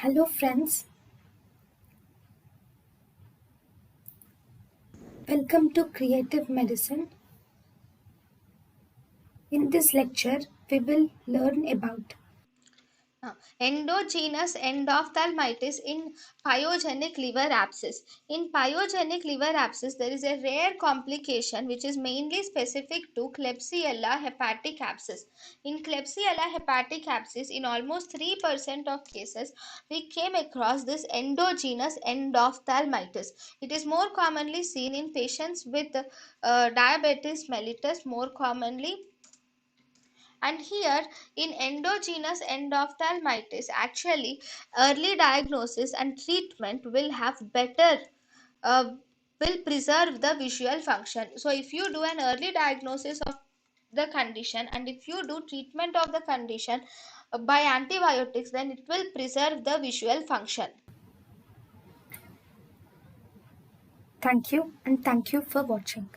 Hello friends, welcome to Creative Medicine. In this lecture, we will learn about Endogenous endophthalmitis in pyogenic liver abscess. In pyogenic liver abscess, there is a rare complication which is mainly specific to Klebsiella hepatic abscess. In Klebsiella hepatic abscess, in almost 3% of cases, we came across this endogenous endophthalmitis. It is more commonly seen in patients with diabetes mellitus, more commonly. And here in endogenous endophthalmitis, actually early diagnosis and treatment will have better uh, will preserve the visual function. So if you do an early diagnosis of the condition and if you do treatment of the condition by antibiotics, then it will preserve the visual function. thank you and thank you for watching.